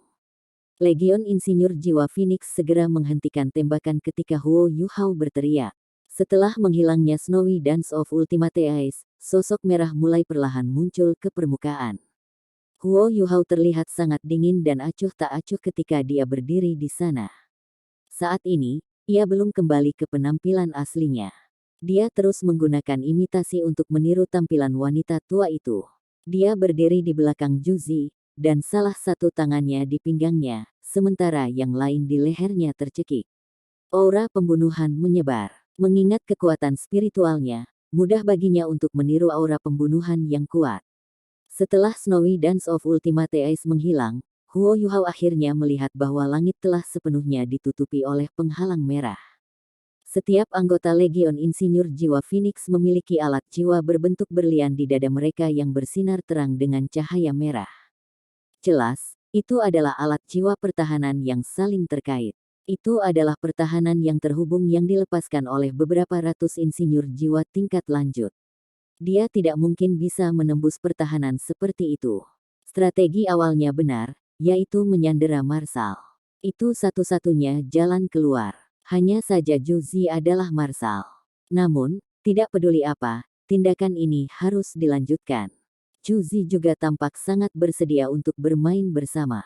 Legion Insinyur Jiwa Phoenix segera menghentikan tembakan ketika Huo Yuhao berteriak. Setelah menghilangnya Snowy Dance of Ultimate Ice, sosok merah mulai perlahan muncul ke permukaan. Huo Yuhao terlihat sangat dingin dan acuh tak acuh ketika dia berdiri di sana. Saat ini, ia belum kembali ke penampilan aslinya. Dia terus menggunakan imitasi untuk meniru tampilan wanita tua itu. Dia berdiri di belakang Juzi, dan salah satu tangannya di pinggangnya, sementara yang lain di lehernya tercekik. Aura pembunuhan menyebar. Mengingat kekuatan spiritualnya, mudah baginya untuk meniru aura pembunuhan yang kuat. Setelah Snowy Dance of Ultimate Ice menghilang, Huo Yuhao akhirnya melihat bahwa langit telah sepenuhnya ditutupi oleh penghalang merah. Setiap anggota Legion Insinyur Jiwa Phoenix memiliki alat jiwa berbentuk berlian di dada mereka yang bersinar terang dengan cahaya merah. Jelas, itu adalah alat jiwa pertahanan yang saling terkait. Itu adalah pertahanan yang terhubung yang dilepaskan oleh beberapa ratus insinyur jiwa tingkat lanjut. Dia tidak mungkin bisa menembus pertahanan seperti itu. Strategi awalnya benar, yaitu menyandera marsal. Itu satu-satunya jalan keluar. Hanya saja Juzi adalah marsal. Namun, tidak peduli apa, tindakan ini harus dilanjutkan. Juzi juga tampak sangat bersedia untuk bermain bersama.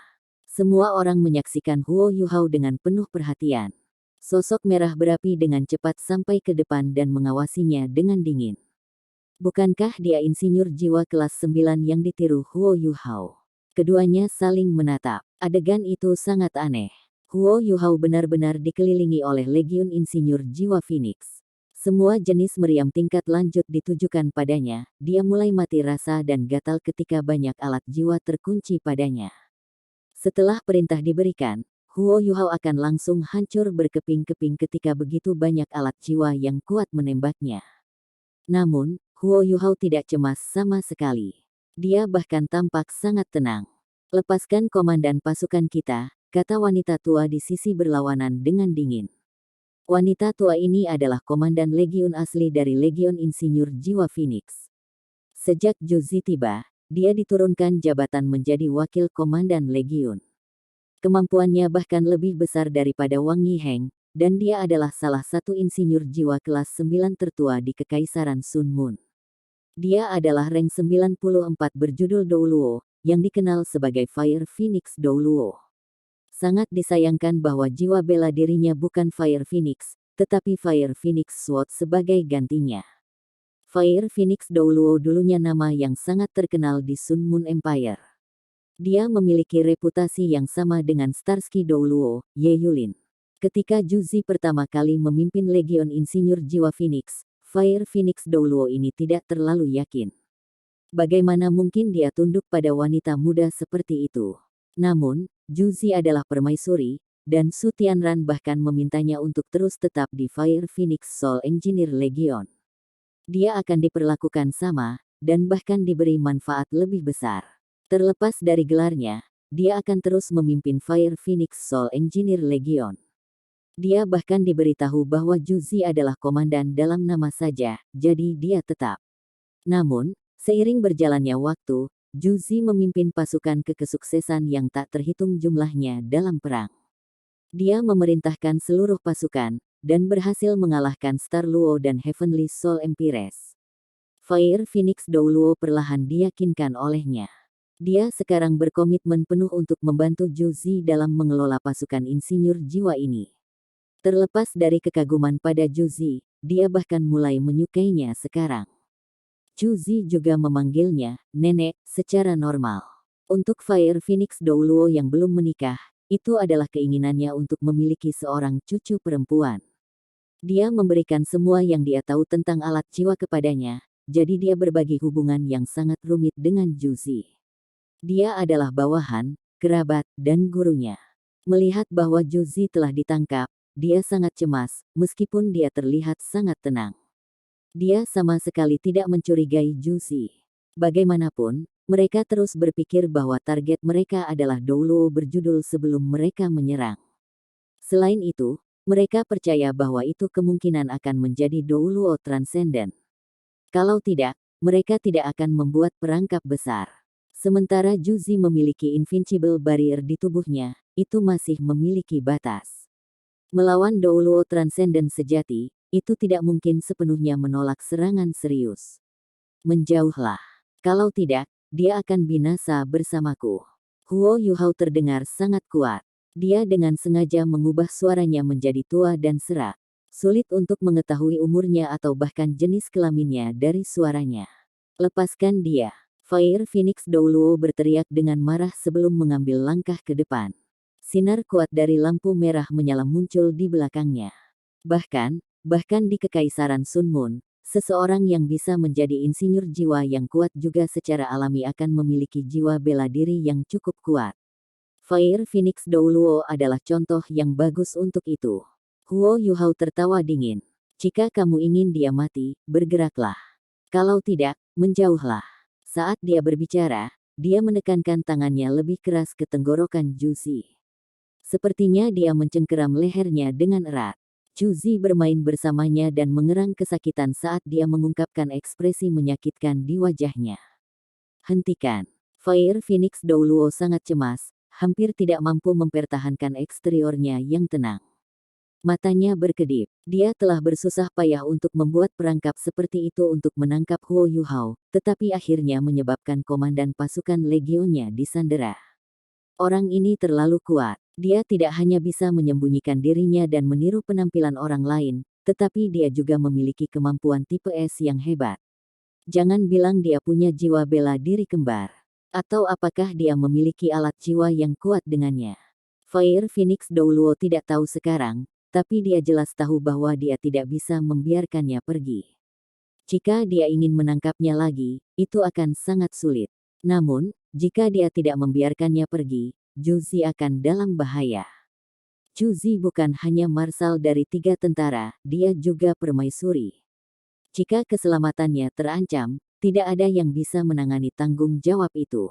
Semua orang menyaksikan Huo Yuhao dengan penuh perhatian. Sosok merah berapi dengan cepat sampai ke depan dan mengawasinya dengan dingin. Bukankah dia insinyur jiwa kelas 9 yang ditiru Huo Yuhao? Keduanya saling menatap. Adegan itu sangat aneh. Huo Yuhao benar-benar dikelilingi oleh Legion Insinyur Jiwa Phoenix. Semua jenis meriam tingkat lanjut ditujukan padanya. Dia mulai mati rasa dan gatal ketika banyak alat jiwa terkunci padanya. Setelah perintah diberikan, Huo Yuhao akan langsung hancur berkeping-keping ketika begitu banyak alat jiwa yang kuat menembaknya. Namun, Huo Yuhao tidak cemas sama sekali. Dia bahkan tampak sangat tenang. Lepaskan komandan pasukan kita, kata wanita tua di sisi berlawanan dengan dingin. Wanita tua ini adalah komandan legiun asli dari Legion Insinyur Jiwa Phoenix. Sejak Juzi tiba, dia diturunkan jabatan menjadi wakil komandan legiun. Kemampuannya bahkan lebih besar daripada Wang Yiheng, dan dia adalah salah satu insinyur jiwa kelas 9 tertua di Kekaisaran Sun Moon. Dia adalah rank 94 berjudul Douluo, yang dikenal sebagai Fire Phoenix Douluo. Sangat disayangkan bahwa jiwa bela dirinya bukan Fire Phoenix, tetapi Fire Phoenix Sword sebagai gantinya. Fire Phoenix Douluo dulunya nama yang sangat terkenal di Sun Moon Empire. Dia memiliki reputasi yang sama dengan Starsky Douluo, Ye Yulin. Ketika Juzi pertama kali memimpin Legion Insinyur Jiwa Phoenix, Fire Phoenix Douluo ini tidak terlalu yakin. Bagaimana mungkin dia tunduk pada wanita muda seperti itu? Namun, Juzi adalah permaisuri, dan Su Tianran bahkan memintanya untuk terus tetap di Fire Phoenix Soul Engineer Legion. Dia akan diperlakukan sama, dan bahkan diberi manfaat lebih besar. Terlepas dari gelarnya, dia akan terus memimpin Fire Phoenix Soul Engineer Legion. Dia bahkan diberitahu bahwa Juzi adalah komandan dalam nama saja, jadi dia tetap. Namun, seiring berjalannya waktu, Juzi memimpin pasukan ke kesuksesan yang tak terhitung jumlahnya dalam perang. Dia memerintahkan seluruh pasukan, dan berhasil mengalahkan Star Luo dan Heavenly Soul Empires. Fire Phoenix Douluo perlahan diyakinkan olehnya. Dia sekarang berkomitmen penuh untuk membantu Juzi dalam mengelola pasukan insinyur jiwa ini. Terlepas dari kekaguman pada Juzi, dia bahkan mulai menyukainya sekarang. Juzi juga memanggilnya nenek secara normal. Untuk Fire Phoenix Douluo yang belum menikah, itu adalah keinginannya untuk memiliki seorang cucu perempuan. Dia memberikan semua yang dia tahu tentang alat jiwa kepadanya, jadi dia berbagi hubungan yang sangat rumit dengan Juzi. Dia adalah bawahan, kerabat, dan gurunya. Melihat bahwa Juzi telah ditangkap, dia sangat cemas, meskipun dia terlihat sangat tenang. Dia sama sekali tidak mencurigai Juzi. Bagaimanapun, mereka terus berpikir bahwa target mereka adalah Douluo berjudul sebelum mereka menyerang. Selain itu, mereka percaya bahwa itu kemungkinan akan menjadi Douluo Transcendent. Kalau tidak, mereka tidak akan membuat perangkap besar. Sementara Juzi memiliki Invincible Barrier di tubuhnya, itu masih memiliki batas. Melawan Douluo Transcendent sejati, itu tidak mungkin sepenuhnya menolak serangan serius. Menjauhlah. Kalau tidak, dia akan binasa bersamaku. Huo Yuhao terdengar sangat kuat. Dia dengan sengaja mengubah suaranya menjadi tua dan serak. Sulit untuk mengetahui umurnya atau bahkan jenis kelaminnya dari suaranya. Lepaskan dia. Fire Phoenix Douluo berteriak dengan marah sebelum mengambil langkah ke depan. Sinar kuat dari lampu merah menyala muncul di belakangnya. Bahkan di Kekaisaran Sun Moon, seseorang yang bisa menjadi insinyur jiwa yang kuat juga secara alami akan memiliki jiwa bela diri yang cukup kuat. Fire Phoenix Douluo adalah contoh yang bagus untuk itu. Huo Yuhao tertawa dingin. Jika kamu ingin dia mati, bergeraklah. Kalau tidak, menjauhlah. Saat dia berbicara, dia menekankan tangannya lebih keras ke tenggorokan Juzi. Sepertinya dia mencengkeram lehernya dengan erat. Juzi bermain bersamanya dan mengerang kesakitan saat dia mengungkapkan ekspresi menyakitkan di wajahnya. Hentikan. Fire Phoenix Douluo sangat cemas, hampir tidak mampu mempertahankan eksteriornya yang tenang. Matanya berkedip. Dia telah bersusah payah untuk membuat perangkap seperti itu untuk menangkap Huo Yuhao, tetapi akhirnya menyebabkan komandan pasukan legionnya disandera. Orang ini terlalu kuat. Dia tidak hanya bisa menyembunyikan dirinya dan meniru penampilan orang lain, tetapi dia juga memiliki kemampuan tipe S yang hebat. Jangan bilang dia punya jiwa bela diri kembar. Atau apakah dia memiliki alat jiwa yang kuat dengannya? Fire Phoenix Douluo tidak tahu sekarang, tapi dia jelas tahu bahwa dia tidak bisa membiarkannya pergi. Jika dia ingin menangkapnya lagi, itu akan sangat sulit. Namun, jika dia tidak membiarkannya pergi, Juzi akan dalam bahaya. Juzi bukan hanya marsal dari 3 tentara, dia juga permaisuri. Jika keselamatannya terancam, tidak ada yang bisa menangani tanggung jawab itu.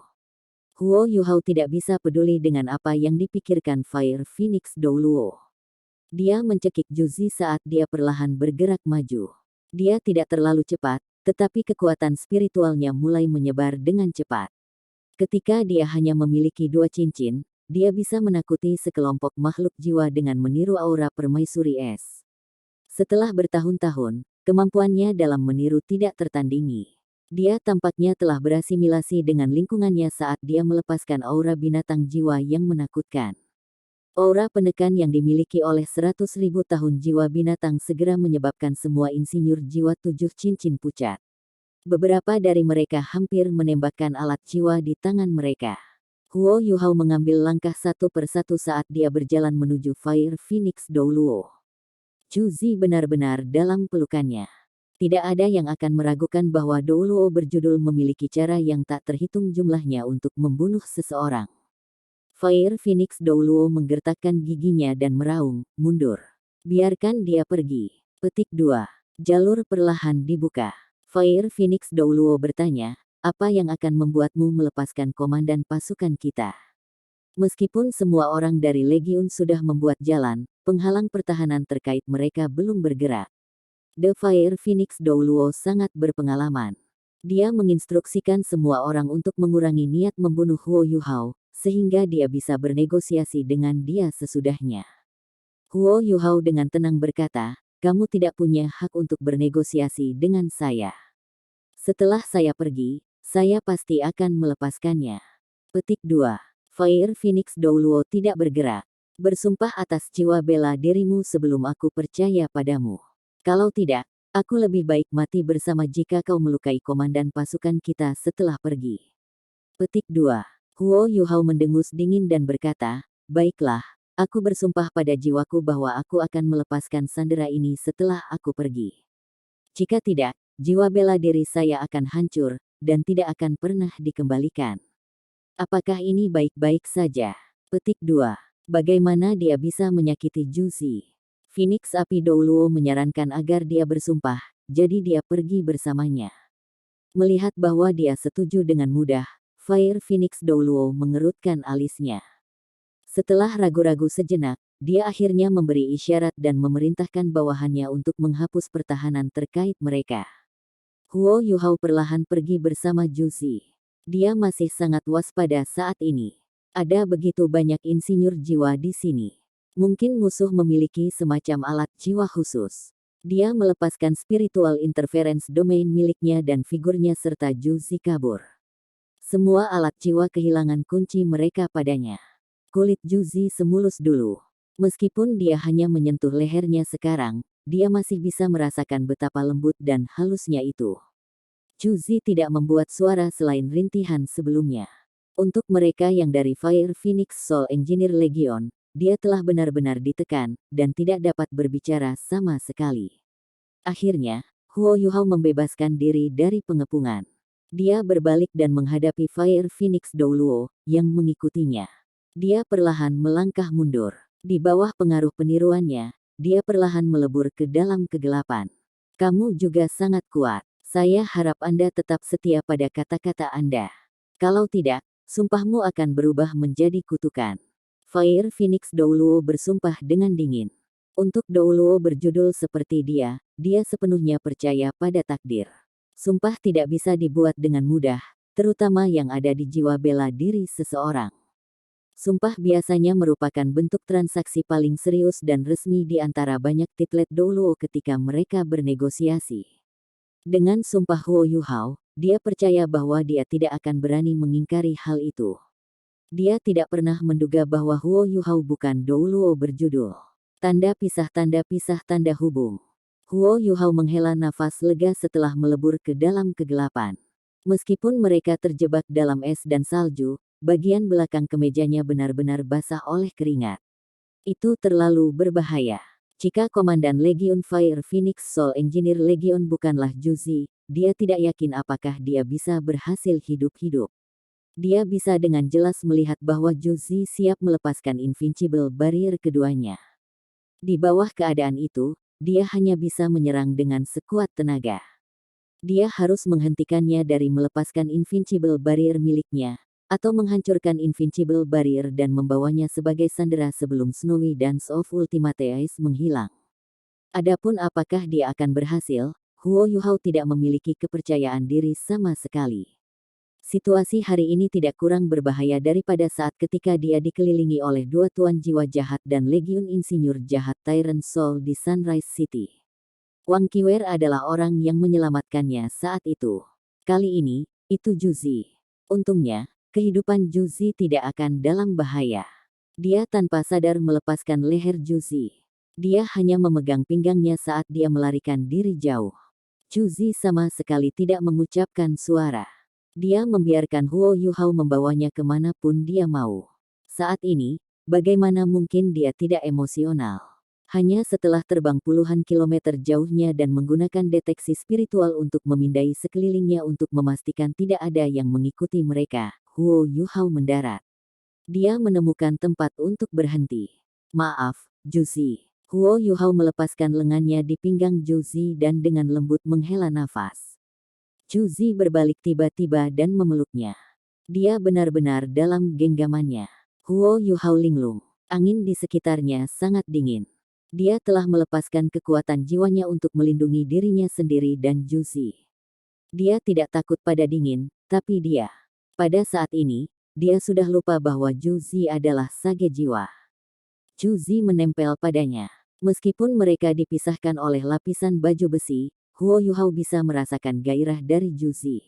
Huo Yuhao tidak bisa peduli dengan apa yang dipikirkan Fire Phoenix Douluo. Dia mencekik Juzi saat dia perlahan bergerak maju. Dia tidak terlalu cepat, tetapi kekuatan spiritualnya mulai menyebar dengan cepat. Ketika dia hanya memiliki 2 cincin, dia bisa menakuti sekelompok makhluk jiwa dengan meniru aura permaisuri es. Setelah bertahun-tahun, kemampuannya dalam meniru tidak tertandingi. Dia tampaknya telah berasimilasi dengan lingkungannya saat dia melepaskan aura binatang jiwa yang menakutkan. Aura penekan yang dimiliki oleh 100.000 tahun jiwa binatang segera menyebabkan semua insinyur jiwa 7 cincin pucat. Beberapa dari mereka hampir menembakkan alat jiwa di tangan mereka. Huo Yuhao mengambil langkah satu persatu saat dia berjalan menuju Fire Phoenix Douluo. Juzi benar-benar dalam pelukannya. Tidak ada yang akan meragukan bahwa Douluo berjudul memiliki cara yang tak terhitung jumlahnya untuk membunuh seseorang. Fire Phoenix Douluo menggertakkan giginya dan meraung, mundur. Biarkan dia pergi. Petik 2. Jalur perlahan dibuka. Fire Phoenix Douluo bertanya, apa yang akan membuatmu melepaskan komandan pasukan kita? Meskipun semua orang dari Legiun sudah membuat jalan, penghalang pertahanan terkait mereka belum bergerak. The Fire Phoenix Douluo sangat berpengalaman. Dia menginstruksikan semua orang untuk mengurangi niat membunuh Huo Yuhao, sehingga dia bisa bernegosiasi dengan dia sesudahnya. Huo Yuhao dengan tenang berkata, kamu tidak punya hak untuk bernegosiasi dengan saya. Setelah saya pergi, saya pasti akan melepaskannya. Petik 2. Fire Phoenix Douluo tidak bergerak. Bersumpah atas jiwa bela dirimu sebelum aku percaya padamu. Kalau tidak, aku lebih baik mati bersama jika kau melukai komandan pasukan kita setelah pergi. Petik 2. Huo Yuhao mendengus dingin dan berkata, baiklah, aku bersumpah pada jiwaku bahwa aku akan melepaskan sandera ini setelah aku pergi. Jika tidak, jiwa bela diri saya akan hancur, dan tidak akan pernah dikembalikan. Apakah ini baik-baik saja? Petik 2. Bagaimana dia bisa menyakiti Juzi? Phoenix Api Douluo menyarankan agar dia bersumpah, jadi dia pergi bersamanya. Melihat bahwa dia setuju dengan mudah, Fire Phoenix Douluo mengerutkan alisnya. Setelah ragu-ragu sejenak, dia akhirnya memberi isyarat dan memerintahkan bawahannya untuk menghapus pertahanan terkait mereka. Huo Yuhao perlahan pergi bersama Juzi. Dia masih sangat waspada saat ini. Ada begitu banyak insinyur jiwa di sini. Mungkin musuh memiliki semacam alat jiwa khusus. Dia melepaskan spiritual interference domain miliknya dan figurnya serta Juzi kabur. Semua alat jiwa kehilangan kunci mereka padanya. Kulit Juzi semulus dulu. Meskipun dia hanya menyentuh lehernya sekarang, dia masih bisa merasakan betapa lembut dan halusnya itu. Juzi tidak membuat suara selain rintihan sebelumnya. Untuk mereka yang dari Fire Phoenix Soul Engineer Legion, dia telah benar-benar ditekan, dan tidak dapat berbicara sama sekali. Akhirnya, Huo Yuhao membebaskan diri dari pengepungan. Dia berbalik dan menghadapi Fire Phoenix Douluo, yang mengikutinya. Dia perlahan melangkah mundur. Di bawah pengaruh peniruannya, dia perlahan melebur ke dalam kegelapan. Kamu juga sangat kuat. Saya harap Anda tetap setia pada kata-kata Anda. Kalau tidak, sumpahmu akan berubah menjadi kutukan. Fire Phoenix Douluo bersumpah dengan dingin. Untuk Douluo berjudul seperti dia sepenuhnya percaya pada takdir. Sumpah tidak bisa dibuat dengan mudah, terutama yang ada di jiwa bela diri seseorang. Sumpah biasanya merupakan bentuk transaksi paling serius dan resmi di antara banyak titlet Douluo ketika mereka bernegosiasi. Dengan sumpah Huo Yuhao, dia percaya bahwa dia tidak akan berani mengingkari hal itu. Dia tidak pernah menduga bahwa Huo Yuhao bukan Douluo berjudul. Tanda tanda hubung. Huo Yuhao menghela nafas lega setelah melebur ke dalam kegelapan. Meskipun mereka terjebak dalam es dan salju, bagian belakang kemejanya benar-benar basah oleh keringat. Itu terlalu berbahaya. Jika Komandan Legion Fire Phoenix Soul Engineer Legion bukanlah Juzi, dia tidak yakin apakah dia bisa berhasil hidup-hidup. Dia bisa dengan jelas melihat bahwa Juzi siap melepaskan Invincible Barrier keduanya. Di bawah keadaan itu, dia hanya bisa menyerang dengan sekuat tenaga. Dia harus menghentikannya dari melepaskan Invincible Barrier miliknya, atau menghancurkan Invincible Barrier dan membawanya sebagai sandera sebelum Snowy Dance of Ultimate Ice menghilang. Adapun apakah dia akan berhasil, Huo Yuhao tidak memiliki kepercayaan diri sama sekali. Situasi hari ini tidak kurang berbahaya daripada saat ketika dia dikelilingi oleh dua tuan jiwa jahat dan legiun insinyur jahat Tyrant Soul di Sunrise City. Wang Qiwer adalah orang yang menyelamatkannya saat itu. Kali ini, itu Juzi. Untungnya, kehidupan Juzi tidak akan dalam bahaya. Dia tanpa sadar melepaskan leher Juzi. Dia hanya memegang pinggangnya saat dia melarikan diri jauh. Juzi sama sekali tidak mengucapkan suara. Dia membiarkan Huo Yuhao membawanya kemanapun dia mau. Saat ini, bagaimana mungkin dia tidak emosional? Hanya setelah terbang puluhan kilometer jauhnya dan menggunakan deteksi spiritual untuk memindai sekelilingnya untuk memastikan tidak ada yang mengikuti mereka, Huo Yuhao mendarat. Dia menemukan tempat untuk berhenti. Maaf, Juzi. Huo Yuhao melepaskan lengannya di pinggang Juzi dan dengan lembut menghela nafas. Juzi berbalik tiba-tiba dan memeluknya. Dia benar-benar dalam genggamannya. Huo Yuhao linglung. Angin di sekitarnya sangat dingin. Dia telah melepaskan kekuatan jiwanya untuk melindungi dirinya sendiri dan Juzi. Dia tidak takut pada dingin, tapi pada saat ini, dia sudah lupa bahwa Zhu Zi adalah sage jiwa. Zhu Zi menempel padanya. Meskipun mereka dipisahkan oleh lapisan baju besi, Huo Yuhao bisa merasakan gairah dari Zhu Zi.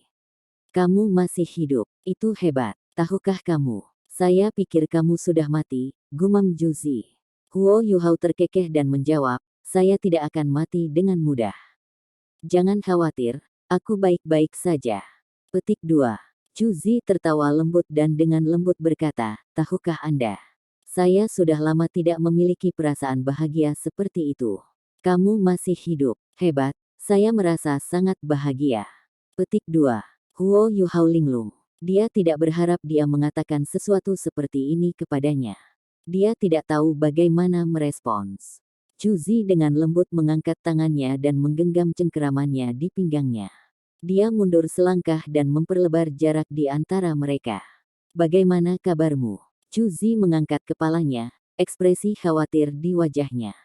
Kamu masih hidup, itu hebat. Tahukah kamu? Saya pikir kamu sudah mati, gumam Zhu Zi. Huo Yuhao terkekeh dan menjawab, saya tidak akan mati dengan mudah. Jangan khawatir, aku baik-baik saja. Petik 2. Zhu Zi tertawa lembut dan dengan lembut berkata, tahukah Anda? Saya sudah lama tidak memiliki perasaan bahagia seperti itu. Kamu masih hidup, hebat, saya merasa sangat bahagia. Petik 2. Huo Yuhao linglung. Dia tidak berharap dia mengatakan sesuatu seperti ini kepadanya. Dia tidak tahu bagaimana merespons. Zhu Zi dengan lembut mengangkat tangannya dan menggenggam cengkeramannya di pinggangnya. Dia mundur selangkah dan memperlebar jarak di antara mereka. Bagaimana kabarmu? Zhu Zi mengangkat kepalanya, ekspresi khawatir di wajahnya.